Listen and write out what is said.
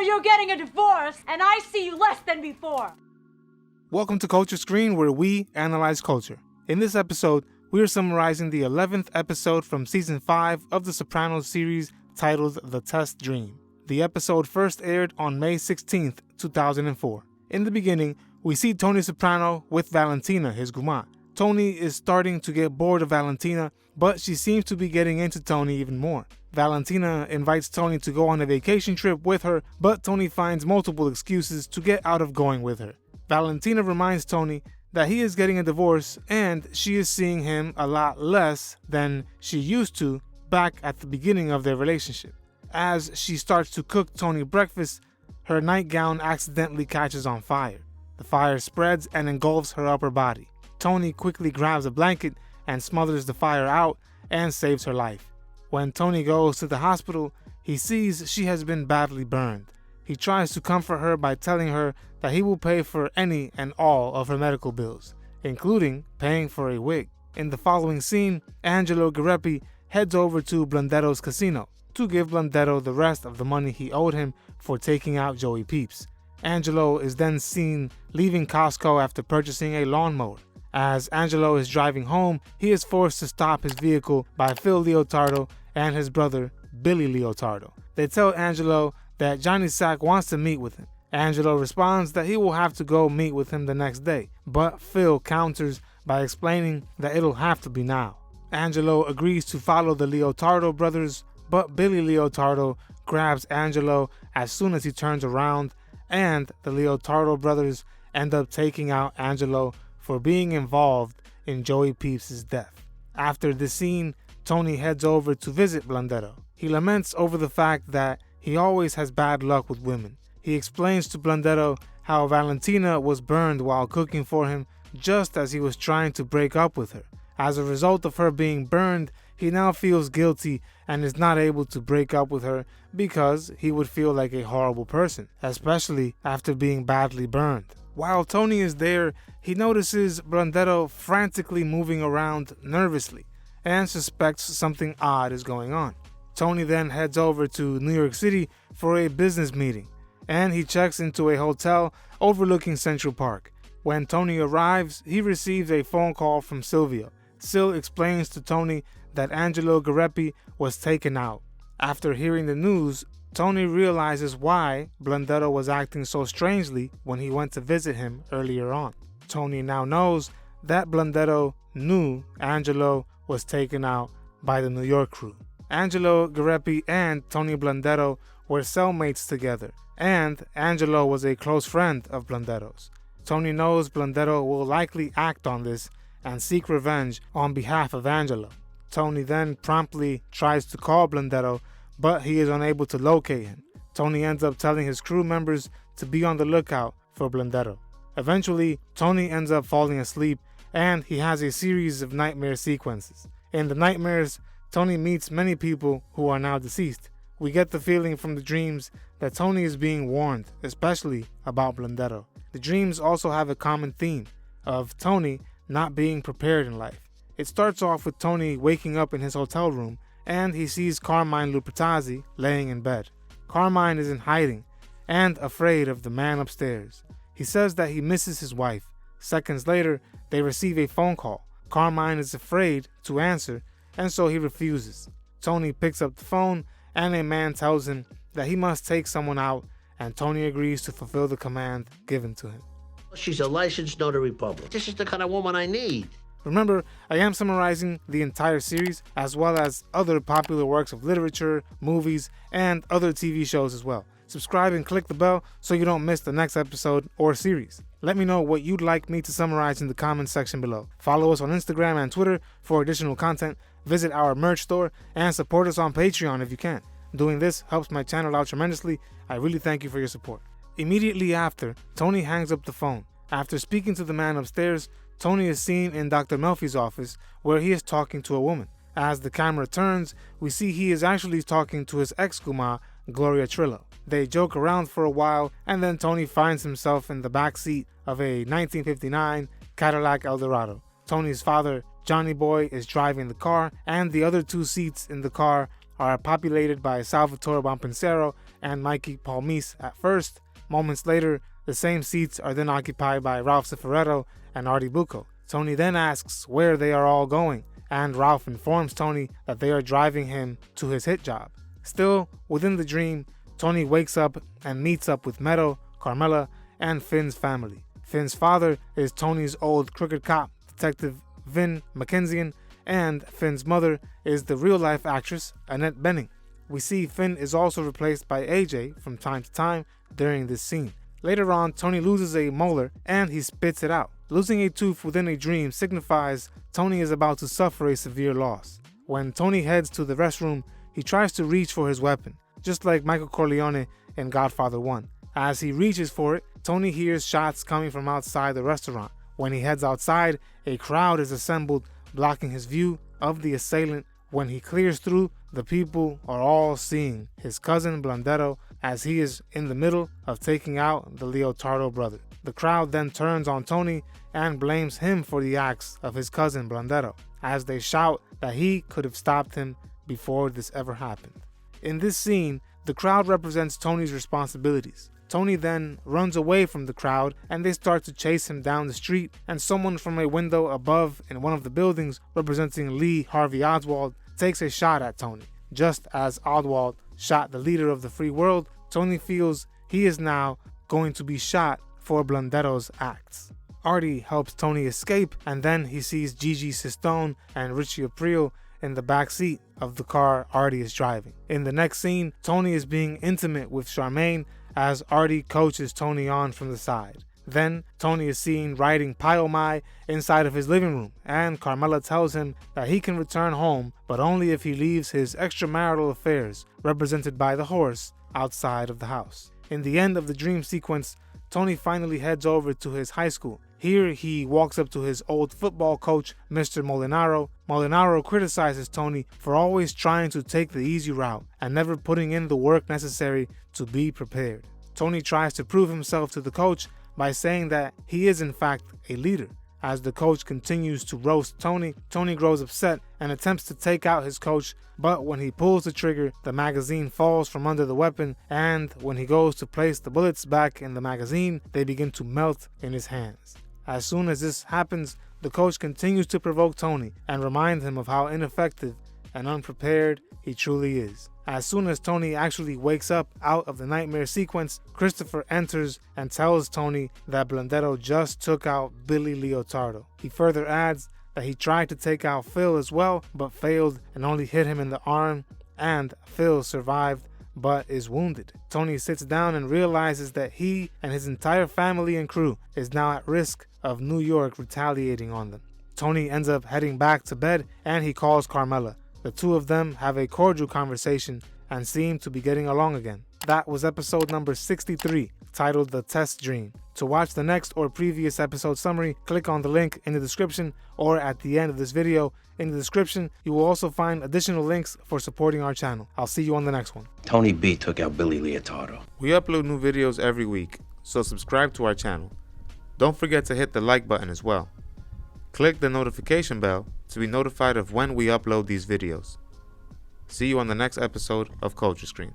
you're getting a divorce, and I see you less than before. Welcome to Culture Screen, where we analyze culture. In this episode, we are summarizing the 11th episode from Season 5 of the Sopranos series titled The Test Dream. The episode first aired on May 16th, 2004. In the beginning, we see Tony Soprano with Valentina, his guma. Tony is starting to get bored of Valentina, but she seems to be getting into Tony even more. Valentina invites Tony to go on a vacation trip with her, but Tony finds multiple excuses to get out of going with her. Valentina reminds Tony that he is getting a divorce and she is seeing him a lot less than she used to back at the beginning of their relationship. As she starts to cook Tony breakfast, her nightgown accidentally catches on fire. The fire spreads and engulfs her upper body. Tony quickly grabs a blanket and smothers the fire out and saves her life. When Tony goes to the hospital, he sees she has been badly burned. He tries to comfort her by telling her that he will pay for any and all of her medical bills, including paying for a wig. In the following scene, Angelo Guerrepi heads over to Blundetto's casino to give Blundetto the rest of the money he owed him for taking out Joey Peeps. Angelo is then seen leaving Costco after purchasing a lawnmower. As Angelo is driving home, he is forced to stop his vehicle by Phil Leotardo and his brother, Billy Leotardo. They tell Angelo that Johnny Sack wants to meet with him. Angelo responds that he will have to go meet with him the next day, but Phil counters by explaining that it'll have to be now. Angelo agrees to follow the Leotardo brothers, but Billy Leotardo grabs Angelo as soon as he turns around, and the Leotardo brothers end up taking out Angelo for being involved in Joey Peeps' death. After this scene, Tony heads over to visit Blundetto. He laments over the fact that he always has bad luck with women. He explains to Blundetto how Valentina was burned while cooking for him just as he was trying to break up with her. As a result of her being burned, he now feels guilty and is not able to break up with her because he would feel like a horrible person, especially after being badly burned. While Tony is there, he notices Blundetto frantically moving around nervously and suspects something odd is going on. Tony then heads over to New York City for a business meeting, and he checks into a hotel overlooking Central Park. When Tony arrives, he receives a phone call from Silvio. Sil explains to Tony that Angelo Guerrepi was taken out. After hearing the news, Tony realizes why Blundetto was acting so strangely when he went to visit him earlier on. Tony now knows that Blundetto knew Angelo was taken out by the New York crew. Angelo Guerrepi and Tony Blundetto were cellmates together, and Angelo was a close friend of Blundetto's. Tony knows Blundetto will likely act on this and seek revenge on behalf of Angelo. Tony then promptly tries to call Blundetto, but he is unable to locate him. Tony ends up telling his crew members to be on the lookout for Blundetto. Eventually, Tony ends up falling asleep and he has a series of nightmare sequences. In the nightmares, Tony meets many people who are now deceased. We get the feeling from the dreams that Tony is being warned, especially about Blundetto. The dreams also have a common theme of Tony not being prepared in life. It starts off with Tony waking up in his hotel room and he sees Carmine Lupertazzi laying in bed. Carmine is in hiding and afraid of the man upstairs. He says that he misses his wife. Seconds later, they receive a phone call. Carmine is afraid to answer, and so he refuses. Tony picks up the phone and a man tells him that he must take someone out, and Tony agrees to fulfill the command given to him. She's a licensed notary public. This is the kind of woman I need. Remember, I am summarizing the entire series as well as other popular works of literature, movies, and other TV shows as well. Subscribe and click the bell so you don't miss the next episode or series. Let me know what you'd like me to summarize in the comments section below. Follow us on Instagram and Twitter for additional content. Visit our merch store and support us on Patreon if you can. Doing this helps my channel out tremendously. I really thank you for your support. Immediately after, Tony hangs up the phone. After speaking to the man upstairs, Tony is seen in Dr. Melfi's office where he is talking to a woman. As the camera turns, we see he is actually talking to his ex-guma, Gloria Trillo. They joke around for a while, and then Tony finds himself in the back seat of a 1959 Cadillac Eldorado. Tony's father, Johnny Boy, is driving the car, and the other two seats in the car are populated by Salvatore Bonpensero and Mikey Palmise at first. Moments later, the same seats are then occupied by Ralph Cifaretto and Artie Bucco. Tony then asks where they are all going, and Ralph informs Tony that they are driving him to his hit job. Still within the dream, Tony wakes up and meets up with Meadow, Carmela, and Finn's family. Finn's father is Tony's old crooked cop, Detective Vin Mackenzian, and Finn's mother is the real-life actress Annette Bening. We see Finn is also replaced by AJ from time to time during this scene. Later on, Tony loses a molar and he spits it out. Losing a tooth within a dream signifies Tony is about to suffer a severe loss. When Tony heads to the restroom, he tries to reach for his weapon, just like Michael Corleone in Godfather 1. As he reaches for it, Tony hears shots coming from outside the restaurant. When he heads outside, a crowd is assembled, blocking his view of the assailant. When he clears through, the people are all seeing his cousin Blundetto as he is in the middle of taking out the Leotardo brother. The crowd then turns on Tony and blames him for the acts of his cousin Blundetto, as they shout that he could have stopped him before this ever happened. In this scene, the crowd represents Tony's responsibilities. Tony then runs away from the crowd and they start to chase him down the street, and someone from a window above in one of the buildings representing Lee Harvey Oswald takes a shot at Tony. Just as Oswald shot the leader of the free world, Tony feels he is now going to be shot for Blundetto's acts. Artie helps Tony escape, and then he sees Gigi Sistone and Richie Aprile in the back seat of the car Artie is driving. In the next scene, Tony is being intimate with Charmaine as Artie coaches Tony on from the side. Then, Tony is seen riding Pyomai inside of his living room, and Carmela tells him that he can return home, but only if he leaves his extramarital affairs, represented by the horse, outside of the house. In the end of the dream sequence, Tony finally heads over to his high school. Here, he walks up to his old football coach, Mr. Molinaro. Molinaro criticizes Tony for always trying to take the easy route and never putting in the work necessary to be prepared. Tony tries to prove himself to the coach by saying that he is in fact a leader. As the coach continues to roast Tony, Tony grows upset and attempts to take out his coach, but when he pulls the trigger, the magazine falls from under the weapon, and when he goes to place the bullets back in the magazine, they begin to melt in his hands. As soon as this happens, the coach continues to provoke Tony and remind him of how ineffective and unprepared he truly is. As soon as Tony actually wakes up out of the nightmare sequence, Christopher enters and tells Tony that Blundetto just took out Billy Leotardo. He further adds that he tried to take out Phil as well, but failed and only hit him in the arm, and Phil survived but is wounded. Tony sits down and realizes that he and his entire family and crew is now at risk of New York retaliating on them. Tony ends up heading back to bed and he calls Carmela. The two of them have a cordial conversation and seem to be getting along again. That was episode number 63, titled The Test Dream. To watch the next or previous episode summary, click on the link in the description or at the end of this video. In the description, you will also find additional links for supporting our channel. I'll see you on the next one. Tony B took out Billy Leotardo. We upload new videos every week, so subscribe to our channel. Don't forget to hit the like button as well. Click the notification bell to be notified of when we upload these videos. See you on the next episode of Culture Screen.